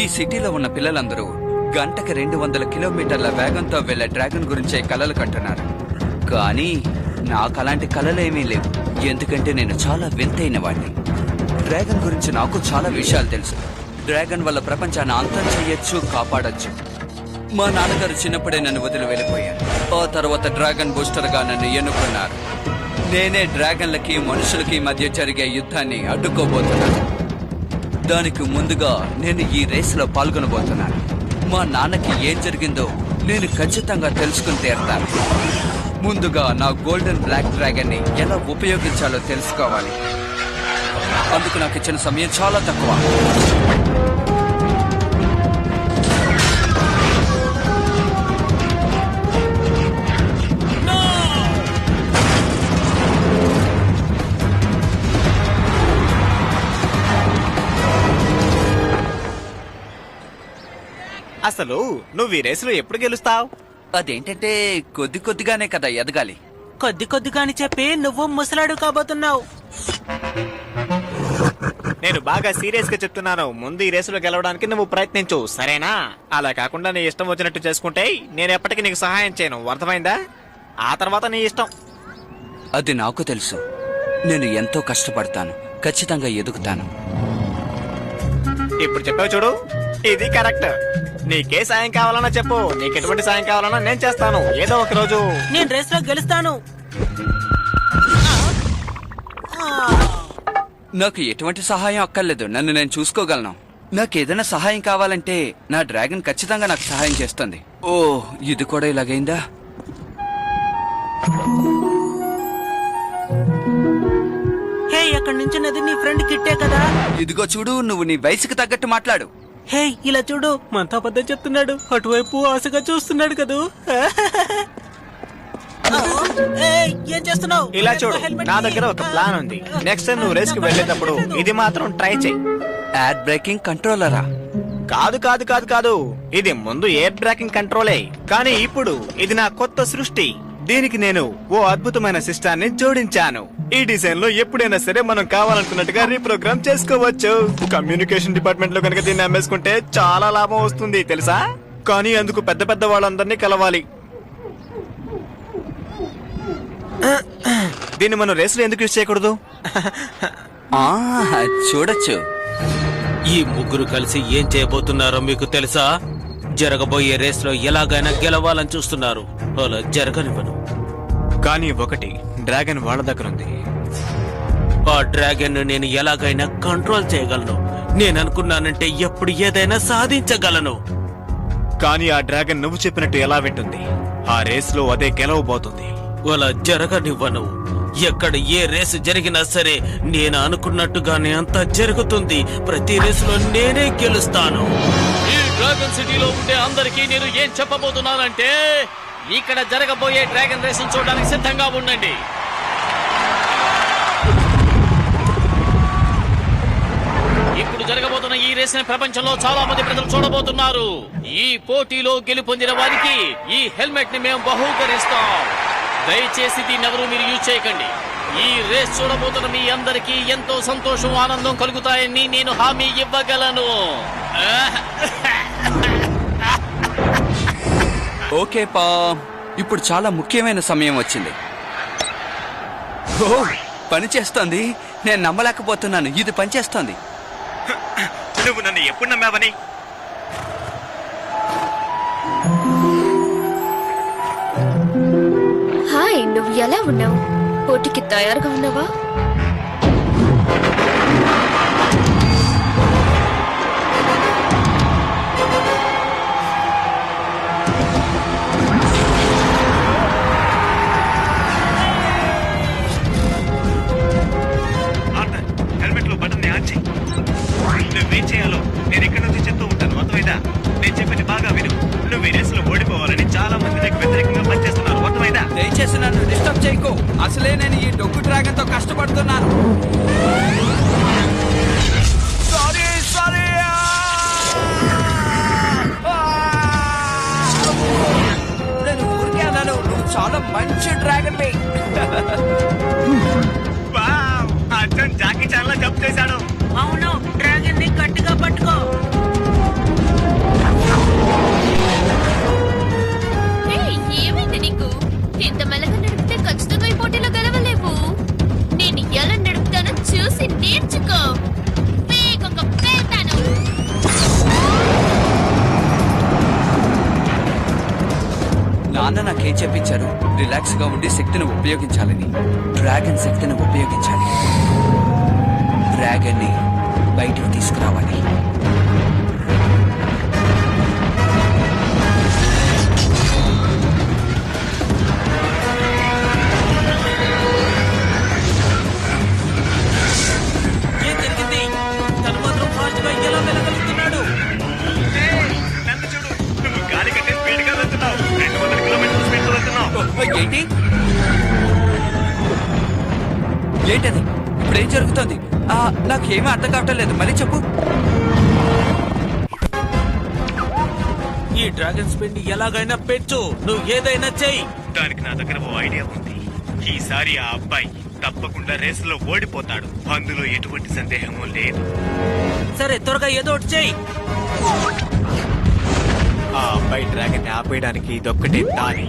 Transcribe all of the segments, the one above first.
ఈ సిటీలో ఉన్న పిల్లలందరూ గంటకి 200 కిలోమీటర్ల వేగంతో వెళ్లే డ్రాగన్ గురించే కలలు కంటున్నారు. కానీ నాకు అలాంటి కలలేమీ లేవు, ఎందుకంటే నేను చాలా వింతైన వాడిని. డ్రాగన్ గురించి నాకు చాలా విషయాలు తెలుసు. డ్రాగన్ వల్ల ప్రపంచాన్ని అంతం చెయ్యొచ్చు, కాపాడొచ్చు. మా నాన్నగారు చిన్నప్పుడే నన్ను వదిలి వెళ్ళిపోయారు. ఆ తర్వాత డ్రాగన్ బూస్టర్ గా నన్ను ఎన్నుకున్నారు. నేనే డ్రాగన్లకి మనుషులకి మధ్య జరిగే యుద్ధాన్ని అడ్డుకోబోతున్నాను. దానికి ముందుగా నేను ఈ రేసులో పాల్గొనబోతున్నాను. మా నాన్నకి ఏం జరిగిందో నేను ఖచ్చితంగా తెలుసుకుని తీరుతాను. ముందుగా నా గోల్డెన్ బ్లాక్ డ్రాగన్ ని ఎలా ఉపయోగించాలో తెలుసుకోవాలి. అందుకు నాకు ఇచ్చిన సమయం చాలా తక్కువ. అసలు నువ్వు ఈ రేసులో ఎప్పుడు గెలుస్తావు? అదేంటంటే కొద్ది కొద్దిగానే కదా ఎదగాలి. కొద్ది కొద్దిగాని చెప్పి నువ్వు ముసలాడు కాబోతున్నావు. నేను బాగా సీరియస్ గా చెప్తున్నాను. ముందు ఈ రేసులో గెలవడానికి నువ్వు ప్రయత్నించు, సరేనా? అలా కాకుండా నీ ఇష్టం వచ్చినట్టు చేసుకుంటే నేను ఎప్పటికీ నీకు సహాయం చేయను, అర్థమైందా? ఆ తర్వాత నీ ఇష్టం. అది నాకు తెలుసు. నేను ఎంతో కష్టపడతాను, ఖచ్చితంగా ఎదుగుతాను. ఇప్పుడు చెప్పావు చూడు, ఇది కరెక్ట్. నీకే సాయం కావాలన్నా చెప్పు, నీకు ఎటువంటి సాయం కావాలన్నా నేను చేస్తాను. ఏదో ఒక రోజు నేను రేస్ లో గెలుస్తాను. నాకు ఎటువంటి సహాయం అక్కర్లేదు, నన్ను నేను చూసుకోగలను. నాకు ఏదైనా సహాయం కావాలంటే నా డ్రాగన్ ఖచ్చితంగా నాకు సహాయం చేస్తుంది. ఓ, ఇది కూడా ఇలాగైందా? హే, అక్కడి నుంచి నది నీ ఫ్రెండ్ కిట్టే కదా. ఇదిగో చూడు, నువ్వు నీ వయసుకు తగ్గట్టు మాట్లాడు. హే, ఇలా చూడు, మనతో అబద్ధం చెప్తున్నాడు. అటువైపు ఆశగా చూస్తున్నాడు కదూ. ఏం చేస్తున్నావు? ఇలా చూడు, నా దగ్గర ఒక ప్లాన్ ఉంది. నెక్స్ట్ టైం నువ్వు రేస్ కి వెళ్ళేటప్పుడు ఇది మాత్రం ట్రై చెయ్యి. ఎయిర్ బ్రేకింగ్ కంట్రోలరా? కాదు కాదు కాదు కాదు, ఇది ముందు ఎయిర్ బ్రేకింగ్ కంట్రోలే, కానీ ఇప్పుడు ఇది నా కొత్త సృష్టి. దీనికి నేను ఓ అద్భుతమైన సిస్టాన్ని జోడించాను. ఈ డిజైన్ లో ఎప్పుడైనా సరే మనం కావాలనుకున్నట్టుగా రీప్రోగ్రామ్ చేసుకోవచ్చు. కమ్యూనికేషన్ డిపార్ట్మెంట్ లో కనుక దీన్ని అమ్మేసుకుంటే చాలా లాభం వస్తుంది తెలుసా? కానీ అందుకు పెద్ద పెద్ద వాళ్ళందరినీ కలవాలి. దీన్ని మనం రేసులో ఎందుకు యూజ్ చేయకూడదు? చూడొచ్చు. ఈ ముగ్గురు కలిసి ఏం చేయబోతున్నారో మీకు తెలుసా? జరగబోయే రేస్ లో ఎలాగైనా గెలవాలని చూస్తున్నారు. అలా జరగనివ్వను. కానీ ఒకటి, డ్రాగన్ వాళ్ళ దగ్గర ఉంది. ఆ డ్రాగన్ ను నేను ఎలాగైనా కంట్రోల్ చేయగలను. నేను అనుకున్నానంటే ఎప్పుడు ఏదైనా సాధించగలను. కానీ ఆ డ్రాగన్ నువ్వు చెప్పినట్టు ఎలా వింటుంది? ఆ రేస్ లో అదే గెలవబోతుంది. అలా జరగనివ్వను. ఎక్కడ ఏ రేసు జరిగినా సరే నేను అనుకున్నట్టుగానే అంతా జరుగుతుంది. ప్రతి రేసులో నేనే గెలుస్తాను. ఈ డ్రాగన్ సిటీలో ఉండే అందరికీ నేను ఏం చెప్పబోతున్నానంటే, ఇక్కడ జరగబోయే డ్రాగన్ రేస్ చూడడానికి సిద్ధంగా ఉండండి. ఇప్పుడు జరగబోతున్న ఈ రేస్ ని ప్రపంచంలో చాలా మంది ప్రజలు చూడబోతున్నారు. ఈ పోటీలో గెలుపొందిన వారికి ఈ హెల్మెట్ ని మేము బహూకరిస్తాం. దయచేసి దీన్ని ఎవరూ మీరు యూజ్ చేయకండి. ఈ రేస్ చూడబోతున్న మీ అందరికీ ఎంతో సంతోషం, ఆనందం కలుగుతాయని నేను హామీ ఇవ్వగలను. ఓకే పా, ఇప్పుడు చాలా ముఖ్యమైన సమయం వచ్చింది. ఓ, పని చేస్తోంది. నేను నమ్మలేకపోతున్నాను, ఇది పనిచేస్తోంది. నువ్వు నన్ను ఎప్పుడు నమ్మావని? హాయ్, నువ్వు ఎలా ఉన్నావు? పోటీకి తయారుగా ఉన్నావా? హెల్మెట్ లో బటన్ ఆన్ చేయి. నువ్వేం చేయాలో నేను ఇక్కడ నుంచి చెప్తూ ఉంటాను, అర్థమైందా? నేను చెప్పింది బాగా విను. నువ్వు ఈ రేసులో ఓడిపోవాలని చాలా మంది నీకు వ్యతిరేకంగా పనిచేస్తున్నారు, అర్థమైందా? దయచేసి నన్ను డిస్టర్బ్ చేయకు. అసలే నేను ఈ డొగ్గు డ్రాగన్ తో కష్టపడుతున్నాను. Sorry sorry. నేను ఊరికే అన్నాను, నువ్వు చాలా మంచి డ్రాగన్. అర్జున్ జాకీ చాన్ లా జంప్ చేశాడు. అవును, డ్రాగన్ ని గట్టిగా పట్టుకో. ఇంత మెల్లగా నడిపితే ఖచ్చితంగా ఈ పోటీలో గెలవలేవు. నేను ఎలా నడుపుతానో చూసి నేర్చుకో. వేగంగా వెళ్తాను. నాన్న నాకేం చెప్పించారు? రిలాక్స్ గా ఉండి శక్తిని ఉపయోగించాలని. డ్రాగన్ శక్తిని ఉపయోగించాలి. డ్రాగన్ ని బయటికి తీసుకురావాలి. ఏం జరిగింది? తను మాత్రం ఫాస్ట్ గా ఎలా వెళ్ళగలుగుతున్నాడు? నన్ను చూడు, నువ్వు గాలి కంటే స్పీడ్ గా వెళ్తున్నావు. 200 కిలోమీటర్ల స్పీడ్ తో వెళ్తున్నావు. ఏంటి ఏంటది? ఇప్పుడు ఏం జరుగుతుంది? నాకేమీ అర్థం కావటం లేదు. మళ్ళీ చెప్పు. ఈ డ్రాగన్ స్పిన్ ఎలాగైనా పెట్టు. నువ్వు ఏదైనా చెయ్యి. దానికి నా దగ్గర ఓ ఐడియా ఉంది. ఈసారి ఆ అబ్బాయి తప్పకుండా రేసులో ఓడిపోతాడు. అందులో ఎటువంటి సందేహము లేదు. సరే, త్వరగా ఏదో ఒకటి చెయ్యి. ఆ అబ్బాయి డ్రాగన్ ఆపేయడానికి ఇదొక్కటే దారి.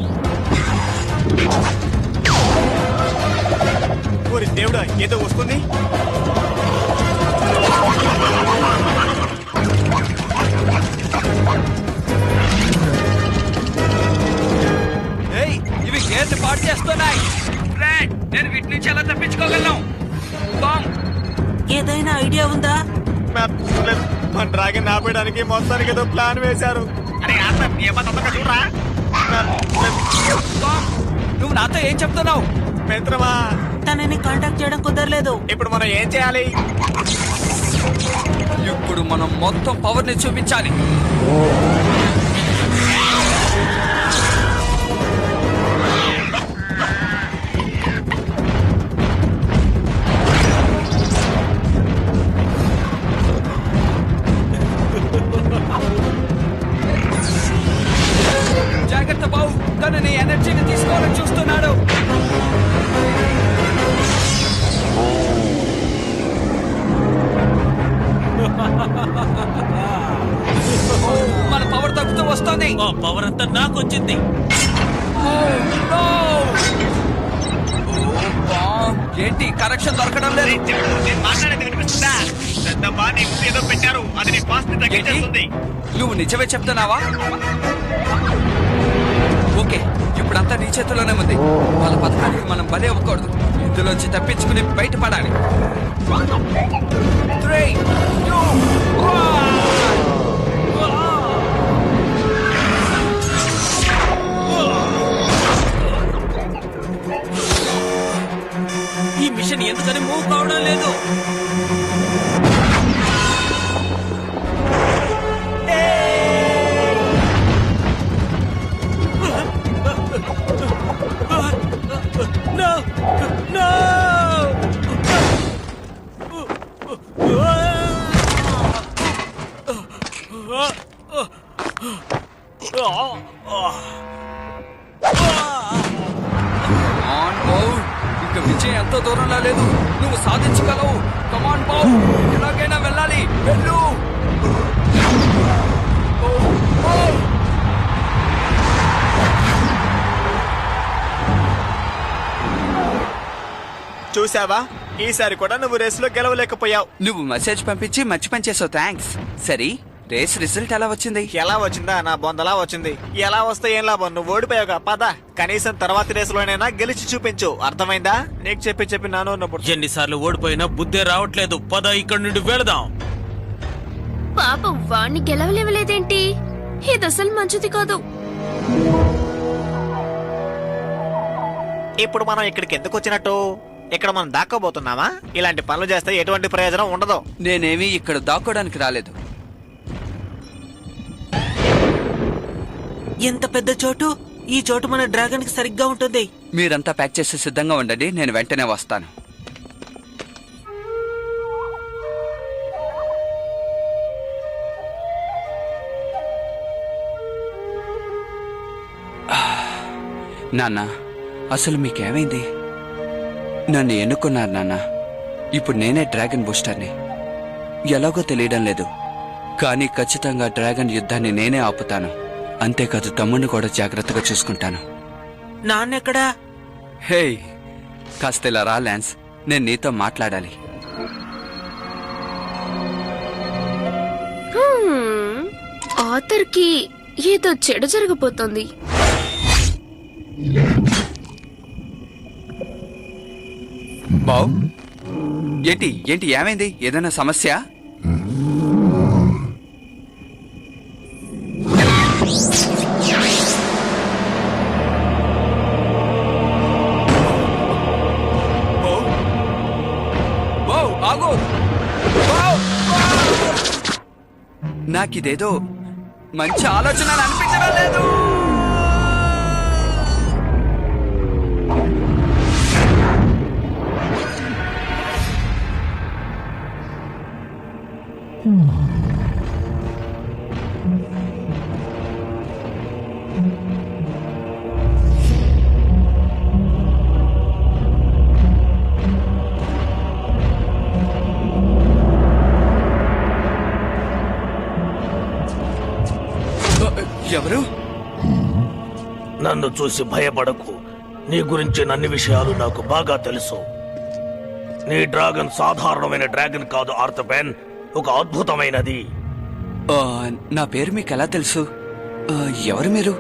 ఓరి దేవుడా, ఏదో వస్తుంది. ఏయ్, ఇవి గేర్లు పాడు చేస్తున్నాయి. నేను వీటి నుంచి ఎలా తప్పించుకోగలను? బామ్. ఏదైనా ఐడియా ఉందా? మన డ్రాగన్ ఆపేయడానికి మొత్తానికి ఏదో ప్లాన్ వేశారు. బామ్. నువ్వు నాతో ఏం చెప్తున్నావు? మిత్రమా, తనని కాంటాక్ట్ చేయడం కుదరలేదు. ఇప్పుడు మనం ఏం చేయాలి? ఇప్పుడు మనం మొత్తం పవర్ ని చూపించాలి. జాగ్రత్త బావు, తనని ఎనర్జీని తీసుకోవాలని చూస్తున్నాడు. మన పవర్ తగ్గుతూ వస్తుంది. ఆ పవర్ అంతా నాకు వచ్చింది. ఏంటి కరెక్షన్ దొరకడం లేదు? ఏదో పెట్టారు, అది నీ ఫాస్ట్ ని తగ్గించేస్తుంది. నువ్వు నిజమే చెప్తున్నావా? ఓకే, ఇప్పుడంతా నీ చేతిలోనే ఉంది. వాళ్ళ పథకానికి మనం బలి అవ్వకూడదు. ఇందులోంచి తప్పించుకుని బయటపడాలి. 3, 2, 1. ఈ మిషన్ ఎందుకని మూవ్ కావడం లేదు? No! No! ఆన్ బావ్, ఇక విజయం ఎంతో దూరంలో లేదు. నువ్వు సాధించగలవు. కమాన్ బావ్, ఎలాగైనా వెళ్ళాలి. వెళ్ళు. చూసావా, ఈసారి కూడా నువ్వు రేసులో గెలవలేకపోయావు. నువ్వు మెసేజ్ పంపించి మంచి పని చేసావు. థ్యాంక్స్. సరే, రేస్ రిజల్ట్ ఎలా వచ్చింది? ఎలా వచ్చిందా? నా బొందలా వచ్చింది. ఎలా వస్తే ఏం లాభం, నువ్వు ఓడిపోయావుగా. పద, కనీసం తర్వాతి రేసులోనైనా గెలిచి చూపించు. అర్థమైందా? నీకు చెప్పి నాను ఎన్నిసార్లు ఓడిపోయినా బుద్ధే రావట్లేదు. పద, ఇక్కడి నుండి వెళదాం. పాపం వాణ్ణి గెలవలేవలేదేంటి? ఇది అసలు మంచిది కాదు. ఇప్పుడు మనం ఇక్కడికి ఎందుకు వచ్చినట్టు? ఇక్కడ మనం దాక్కోబోతున్నామా? ఇలాంటి పనులు చేస్తే ఎటువంటి ప్రయోజనం ఉండదు. నేనేమి ఇక్కడ దాక్కోడానికి రాలేదు. ఎంత పెద్ద చోటు! ఈ చోటు మన డ్రాగన్ కి సరిగ్గా ఉంటుంది. మీరంతా ప్యాక్ చేసి సిద్ధంగా ఉండండి, నేను వెంటనే వస్తాను. నాన్న, అసలు మీకేమైంది? నన్ను ఎన్నుకున్నారు నాన్న. ఇప్పుడు నేనే డ్రాగన్ బూస్టర్ని. ఎలాగో తెలియడం లేదు, కానీ ఖచ్చితంగా డ్రాగన్ యుద్ధాన్ని నేనే ఆపుతాను. అంతేకాదు, తమ్ముడిని కూడా జాగ్రత్తగా చూసుకుంటాను. నాన్నెక్కడా? హే కాస్త ఇలా రా ల్యాన్స్, నేను నీతో మాట్లాడాలి. ఆథర్కి ఏదో చెడు జరగబోతోంది. బావ్ ఏంటి ఏంటి ఏమైంది? ఏదైనా సమస్య? ఆగు! నాకిదేదో మంచి ఆలోచన అనిపించడం లేదు. ఎవరు? నన్ను చూసి భయపడకు. నీ గురించి అన్ని విషయాలు నాకు బాగా తెలుసు. నీ డ్రాగన్ సాధారణమైన డ్రాగన్ కాదు ఆర్థపెన్, ఒక అద్భుతమైనది. నా పేరు మీకు ఎలా తెలుసు? ఎవరు మీరు?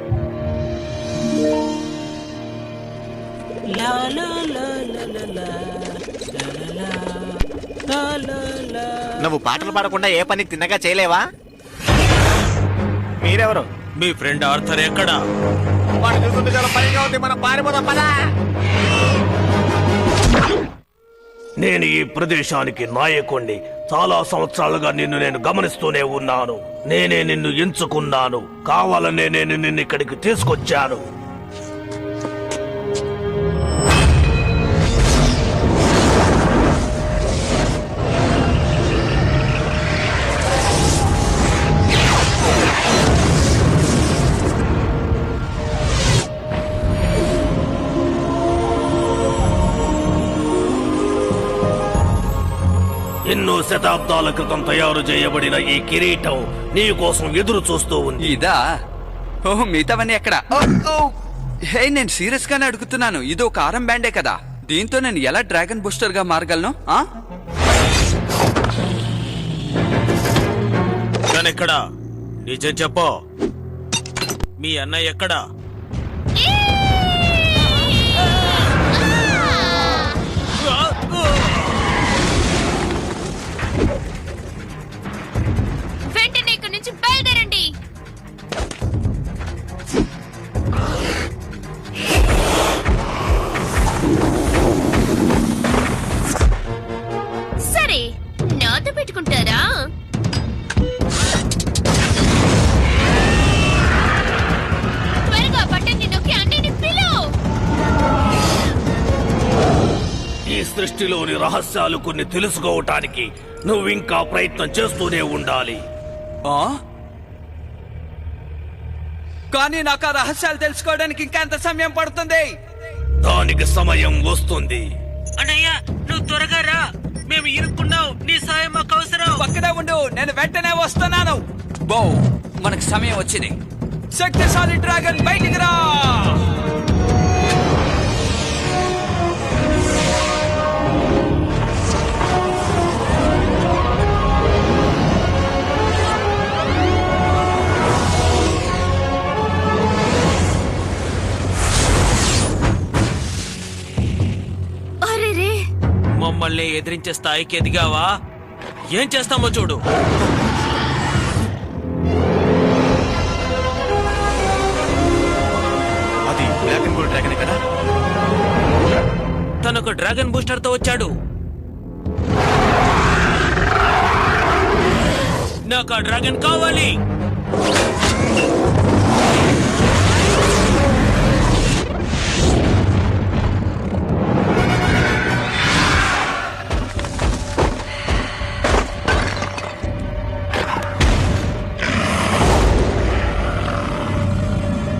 నువ్వు పాటలు పాడకుండా ఏ పని తిన్నగా చేయలేవా? మీరెవరు? మీ ఫ్రెండ్ ఆర్థర్ ఎక్కడా? వాడు చూస్తుంటే చాలా పనిగా ఉంది, మనం పారిపోదాం పదా. నేను ఈ ప్రదేశానికి నాయకుణ్ణి. చాలా సంవత్సరాలుగా నేను గమనిస్తూనే ఉన్నాను. నేనే నిన్ను ఎంచుకున్నాను. కావాలనే నేను నిన్ను ఇక్కడికి తీసుకొచ్చాను. ఎన్నో శతాబ్దాల క్రితం తయారు చేయబడిన ఈ కిరీటం నీ కోసం ఎదురు చూస్తూ ఉంది. ఇదా? ఓహ్ మిగతావన్నీ ఎక్కడ? హే నేను సీరియస్ గానే అడుగుతున్నాను. ఇది ఒక ఆరం బ్యాండే కదా, దీంతో నేను ఎలా డ్రాగన్ బూస్టర్ గా మారగలను? ఎక్కడా? నిజం చెప్పు. మీ అన్నయ్య ఎక్కడా? వెంటనే ఇక్కడి నుంచి బయలుదేరండి. సరే, నాతో పెట్టుకుంటారా? త్వరగా బటన్ని నొక్కి అన్నిని పిలువు. ఈ సృష్టిలోని రహస్యాలు కొన్ని తెలుసుకోవటానికి నువ్వు ఇంకా ప్రయత్నం చేస్తూనే ఉండాలి. కానీ నాకు ఆ రహస్యాలు తెలుసుకోవడానికి ఇంకా ఎంత సమయం పడుతుంది? దానికి సమయం వస్తుంది. అన్నయ్య నువ్వు త్వరగా రా, మేము ఇరుక్కున్నాం. నీ సాయం మాకు అవసరం. పక్కనే ఉండు, నేను వెంటనే వస్తున్నాను. బో మనకు సమయం వచ్చింది. శక్తిశాలి డ్రాగన్ బయటికి రా. మమ్మల్ని ఎదిరించే స్థాయికి ఎదిగావా? ఏం చేస్తామో చూడు. అది బ్లాక్ అండ్ గోల్డ్ డ్రాగన్ కదా? తనకు డ్రాగన్ బూస్టర్ తో వచ్చాడు. నాకు ఆ డ్రాగన్ కావాలి.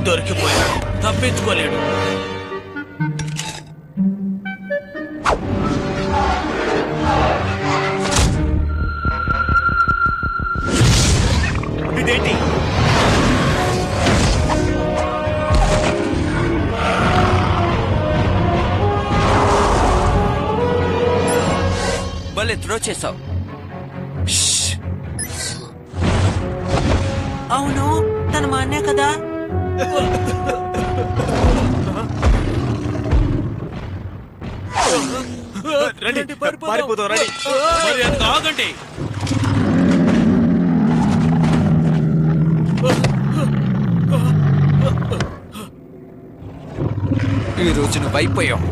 దొరికిపోయాడు, తప్పించుకోలేడు. ఇదేంటి? భలే త్రో చేసావు. అవును తన మా అన్నే కదా. రండి పారిపోతాం రండి. మరి అంత ఆగండి. ఈ రోజు నువ్వు అయిపోయావు.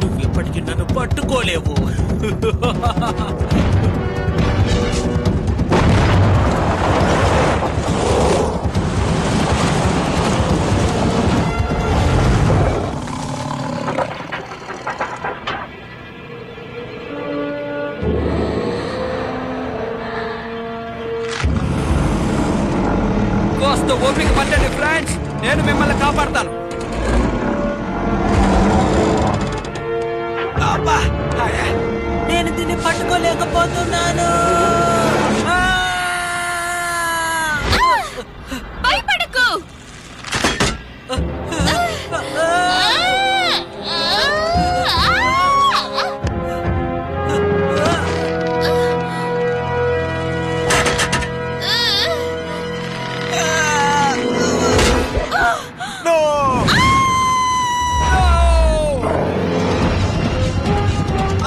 నువ్వు ఇప్పటికీ నన్ను పట్టుకోలేవు. కాస్త ఓపిక పట్టండి ఫ్రెండ్స్, నేను మిమ్మల్ని కాపాడతాను. అబ్బా! నేను దీన్ని పట్టుకోలేకపోతున్నాను. భయపడకు.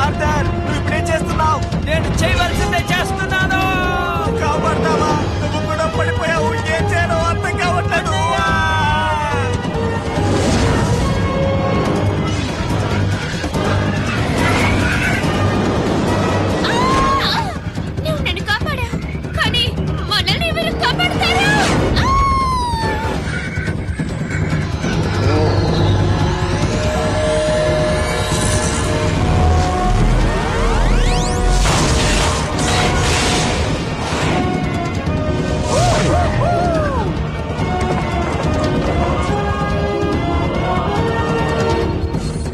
ఆర్థర్, నువ్వు ఇప్పుడేం చేస్తున్నావు? నేను చేయవలసిందే చేస్తున్నాను. కాపాడతావా? నువ్వు కూడా పడిపోయావు. ఏం చేయాలో అర్థం కావట్లేదు. నువ్వు నన్ను కాపాడా, కానీ మనల్ని ఎవరు కాపాడతారు?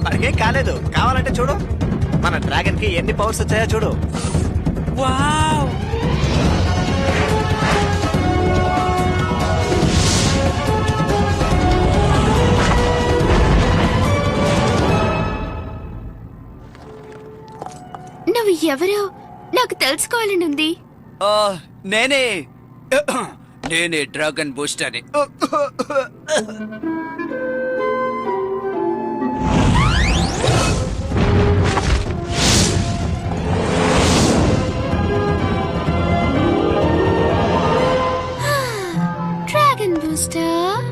మనకేం కాలేదు. కావాలంటే చూడు, మన డ్రాగన్ కి ఎన్ని పవర్స్ వచ్చాయో చూడు. వావ్! నువ్వు ఎవరో నాకు తెలుసుకోవాలనుంది. ఆ, నేనే నేనే డ్రాగన్ బూస్టర్ని. Dragon booster.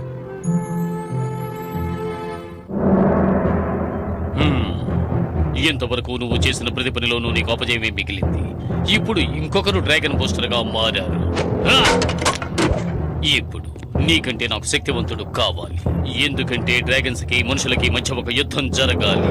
ఇంతవరకు నువ్వు చేసిన ప్రతి పనిలోనూ నీకు అపజయమే మిగిలింది. ఇప్పుడు ఇంకొకరు డ్రాగన్ బూస్టర్ గా మారారు. ఆ! ఇప్పుడు నీకంటే నాకు శక్తివంతుడు కావాలి. ఎందుకంటే డ్రాగన్స్ కి మనుషులకి మధ్య ఒక యుద్ధం జరగాలి.